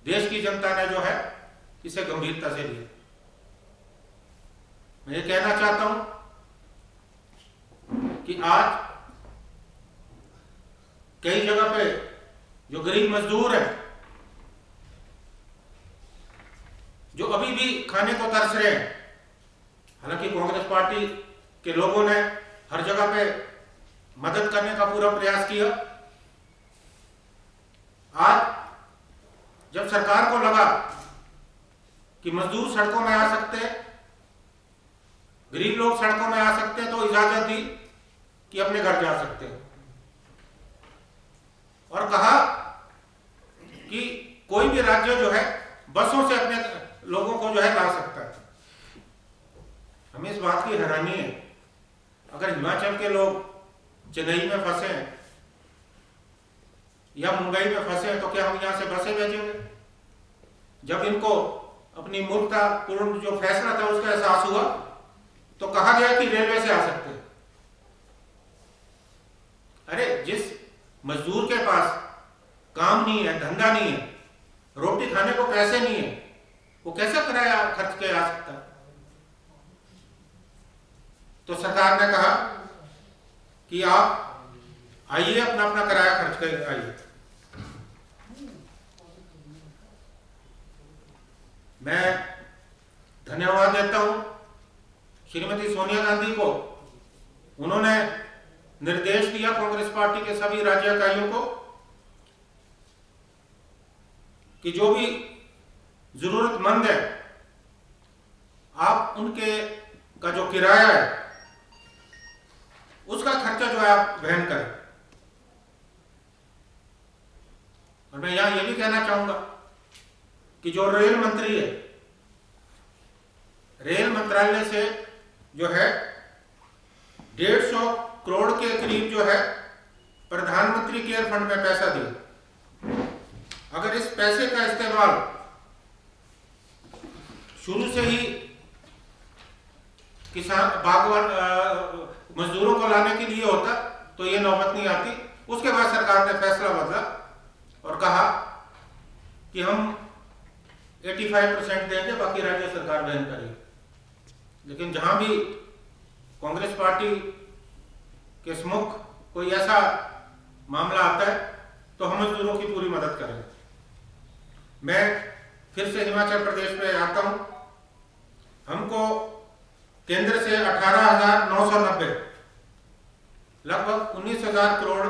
देश की जनता ने जो है इसे गंभीरता से लिया। मैं ये कहना चाहता हूं कि आज कई जगह पे जो गरीब मजदूर हैं, जो अभी भी खाने को तरस रहे हैं, हालांकि कांग्रेस पार्टी के लोगों ने हर जगह पे मदद करने का पूरा प्रयास किया। आज जब सरकार को लगा कि मजदूर सड़कों में आ सकते हैं, गरीब लोग सड़कों में आ सकते हैं, तो इजाजत दी कि अपने घर जा सकते हैं और कहा कि कोई भी राज्य जो है बसों से अपने लोगों को जो है ला सकता है। हमें इस बात की हैरानी है, अगर हिमाचल के लोग चेन्नई में फंसे हैं या मुंबई में फंसे हैं तो क्या हम यहां से बसें भेजेंगे? जब इनको अपनी मूर्खता पूर्ण जो फैसला था उसका एहसास हुआ तो कहा गया कि रेलवे से आ सकते हैं। अरे जिस मजदूर के पास काम नहीं है, धंधा नहीं है, रोटी खाने को पैसे नहीं है, वो कैसे किराया खर्च के आ सकता है? तो सरकार ने कहा कि आप आइए, अपना अपना किराया खर्च कर आइए। मैं धन्यवाद देता हूं श्रीमती सोनिया गांधी को। उन्होंने निर्देश दिया कांग्रेस पार्टी के सभी राज्य इकाइयों को कि जो भी जरूरतमंद है आप उनके का जो किराया है उसका खर्चा जो है आप वहन करें। और मैं यहां यह भी कहना चाहूंगा कि जो रेल मंत्री है, रेल मंत्रालय से जो है 150 करोड़ के करीब जो है प्रधानमंत्री केयर फंड में पैसा दिया। अगर इस पैसे का इस्तेमाल शुरू से ही किसान बागवान मजदूरों को लाने के लिए होता तो ये नौबत नहीं आती। उसके बाद सरकार ने फैसला बदला और कहा कि हम 85% देंगे, बाकी राज्य सरकार वहन करेगी। लेकिन जहां भी कांग्रेस पार्टी के सम्मुख कोई ऐसा मामला आता है तो हम मजदूरों की पूरी मदद करेंगे। मैं फिर से हिमाचल प्रदेश में आता हूं। हमको केंद्र से 18,990 लगभग 19,000 करोड़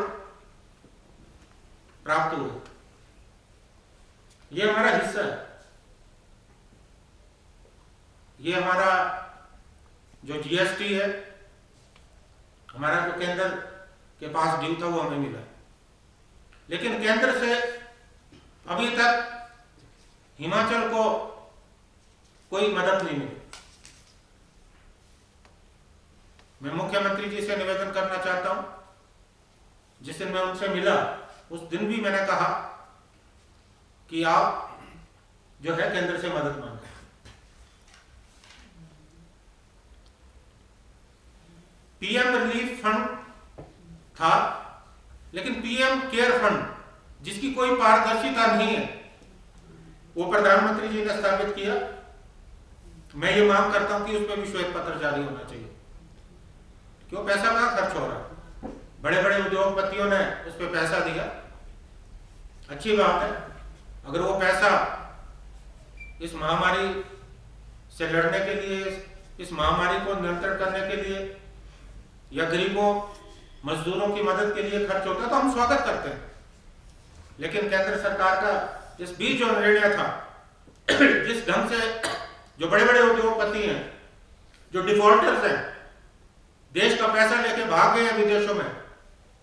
प्राप्त हुए। ये हमारा हिस्सा है। ये हमारा जो जीएसटी है, हमारा जो केंद्र के पास ड्यू था वो हमें मिला। लेकिन केंद्र से अभी तक हिमाचल को कोई मदद नहीं मिली। मैं मुख्यमंत्री जी से निवेदन करना चाहता हूं, जिस दिन मैं उनसे मिला उस दिन भी मैंने कहा कि आप जो है केंद्र से मदद मांगे। पीएम रिलीफ फंड था, लेकिन पीएम केयर फंड जिसकी कोई पारदर्शिता नहीं है वो प्रधानमंत्री जी ने स्थापित किया। मैं ये मांग करता हूं कि उस पर भी श्वेत पत्र जारी होना चाहिए। क्यों पैसा कहां खर्च हो रहा है? बड़े बड़े उद्योगपतियों ने उस पर पैसा दिया, अच्छी बात है। अगर वो पैसा इस महामारी से लड़ने के लिए, इस महामारी को नियंत्रण करने के लिए या गरीबों मजदूरों की मदद के लिए खर्च होता है तो हम स्वागत करते हैं। लेकिन केंद्र सरकार का इस बीच जो निर्णय था, जिस ढंग से जो बड़े बड़े उद्योगपति हैं, जो डिफॉल्टर्स हैं, देश का पैसा लेके भाग गए विदेशों में,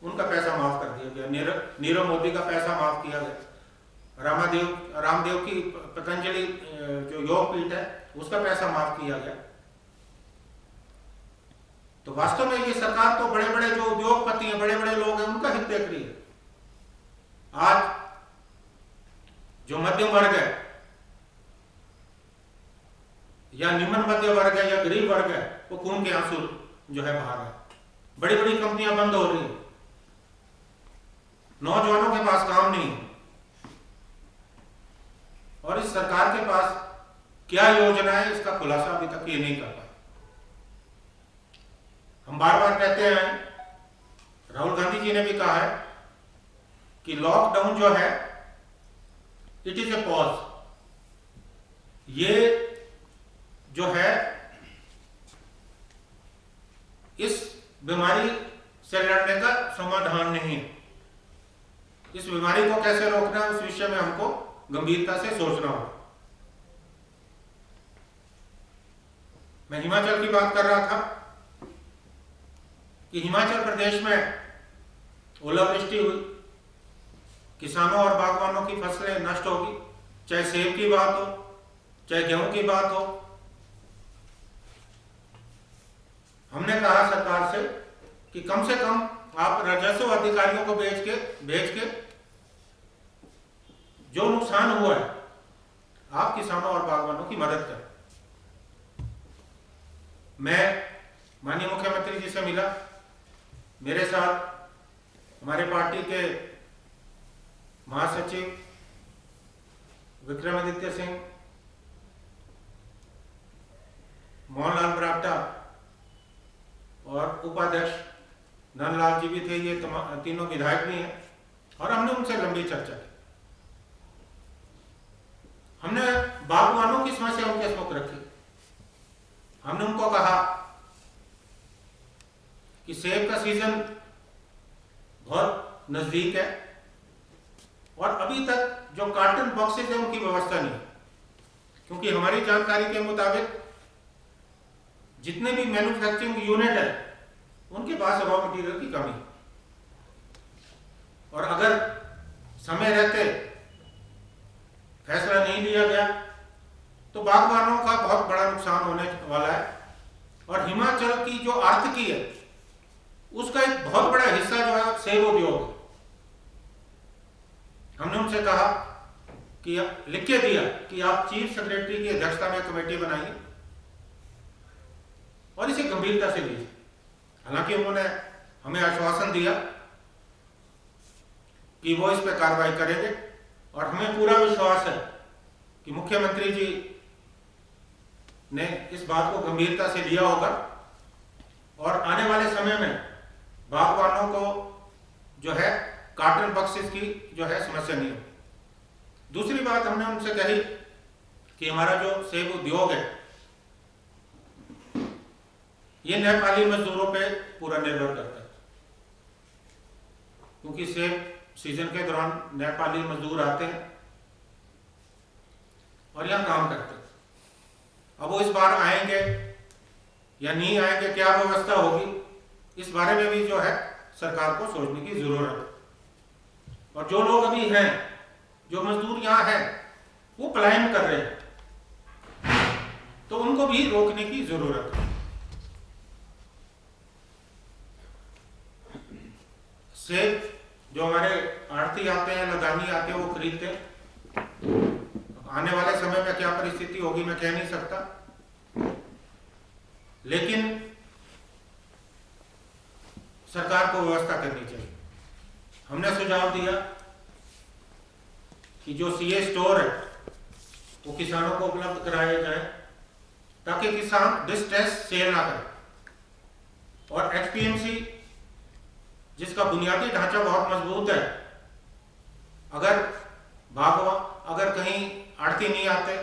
उनका पैसा माफ कर दिया गया। नीरव मोदी का पैसा माफ किया गया। रामदेव की पतंजलि जो योग पीठ है उसका पैसा माफ किया गया। तो वास्तव में ये सरकार तो बड़े बड़े जो उद्योगपति हैं, बड़े बड़े लोग हैं, उनका हित देख रही है। आज जो मध्यम वर्ग है या निम्न मध्य वर्ग है या गरीब वर्ग है, वो खून के आंसू जो है बाहर है। बड़ी बड़ी कंपनियां बंद हो रही है, नौजवानों के पास काम नहीं है। और इस सरकार के पास क्या योजना है इसका खुलासा अभी तक ये नहीं कर पाए। हम बार बार कहते हैं, राहुल गांधी जी ने भी कहा है कि लॉकडाउन जो है इट इज ए पॉज। ये जो है इस बीमारी से लड़ने का समाधान नहीं है। इस बीमारी को कैसे रोकना है उस विषय में हमको गंभीरता से सोचना होगा। मैं हिमाचल की बात कर रहा था कि हिमाचल प्रदेश में ओलावृष्टि हुई, किसानों और बागवानों की फसलें नष्ट होगी, चाहे सेब की बात हो चाहे गेहूं की बात हो। हमने कहा सरकार से कि कम से कम आप राजस्व अधिकारियों को भेज के जो नुकसान हुआ है आप किसानों और बागवानों की मदद करें। मैं माननीय मुख्यमंत्री जी से मिला, मेरे साथ हमारे पार्टी के महासचिव विक्रमादित्य सिंह, मोहनलाल बरागटा और उपाध्यक्ष नंदलाल जी भी थे। ये तीनों विधायक भी हैं और हमने उनसे लंबी चर्चा की। हमने बागवानों की समस्या उनके सम्मुख रखी। हमने उनको कहा कि सेब का सीजन बहुत नजदीक है और अभी तक जो कार्टन बॉक्सेज है उनकी व्यवस्था नहीं है, क्योंकि हमारी जानकारी के मुताबिक जितने भी मैन्युफैक्चरिंग यूनिट है उनके पास रॉ मटेरियल की कमी है और अगर समय रहते फैसला नहीं लिया गया तो बागवानों का बहुत बड़ा नुकसान होने वाला है। और हिमाचल की जो आर्थिकी है उसका एक बहुत बड़ा हिस्सा जो है सेब उद्योग है। हमने उनसे कहा कि लिख के दिया कि आप चीफ सेक्रेटरी की अध्यक्षता में कमेटी बनाइए और इसे गंभीरता से लीजिए। हालांकि उन्होंने हमें आश्वासन दिया कि वो इस पर कार्रवाई करेंगे और हमें पूरा विश्वास है कि मुख्यमंत्री जी ने इस बात को गंभीरता से लिया होगा और आने वाले समय में बागवानों को जो है कार्टन बॉक्सेस की जो है समस्या नहीं होगी। दूसरी बात हमने उनसे कही कि हमारा जो सेब उद्योग है ये नेपाली मजदूरों पे पूरा निर्भर करता है, क्योंकि सेब सीजन के दौरान नेपाली मजदूर आते हैं और यहां काम करते हैं। अब वो इस बार आएंगे या नहीं आएंगे, क्या व्यवस्था होगी, इस बारे में भी जो है सरकार को सोचने की जरूरत है। और जो लोग अभी हैं, जो मजदूर यहां हैं, वो पलायन कर रहे हैं, तो उनको भी रोकने की जरूरत है। सेब जो हमारे आड़ती आते हैं, लदानी आते हैं, वो खरीदते हैं। आने वाले समय में क्या परिस्थिति होगी मैं कह नहीं सकता, लेकिन सरकार को व्यवस्था करनी चाहिए। हमने सुझाव दिया कि जो सीए स्टोर है वो किसानों को उपलब्ध कराए जाए ताकि किसान डिस्ट्रेस सेल ना करें। और एचपीएमसी जिसका बुनियादी ढांचा बहुत मजबूत है, अगर कहीं आड़ती नहीं आते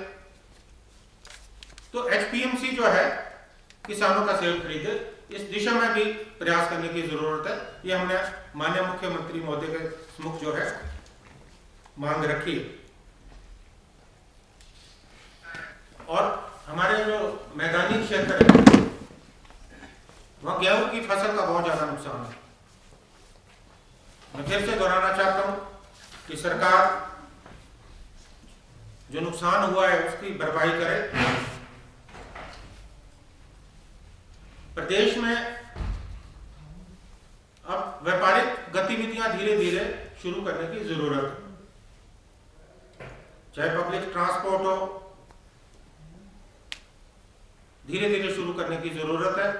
तो एचपीएमसी जो है किसानों का सेब खरीदे। इस दिशा में भी प्रयास करने की जरूरत है। ये हमने माननीय मुख्यमंत्री महोदय के सम्मुख जो है मांग रखी। और हमारे जो मैदानी क्षेत्र है वहां गेहूं की फसल का बहुत ज्यादा नुकसान है। मैं फिर से दोहराना चाहता हूं कि सरकार जो नुकसान हुआ है उसकी भरपाई करे। प्रदेश में अब व्यापारिक गतिविधियां धीरे धीरे शुरू करने की जरूरत है, चाहे पब्लिक ट्रांसपोर्ट हो, धीरे धीरे शुरू करने की जरूरत है।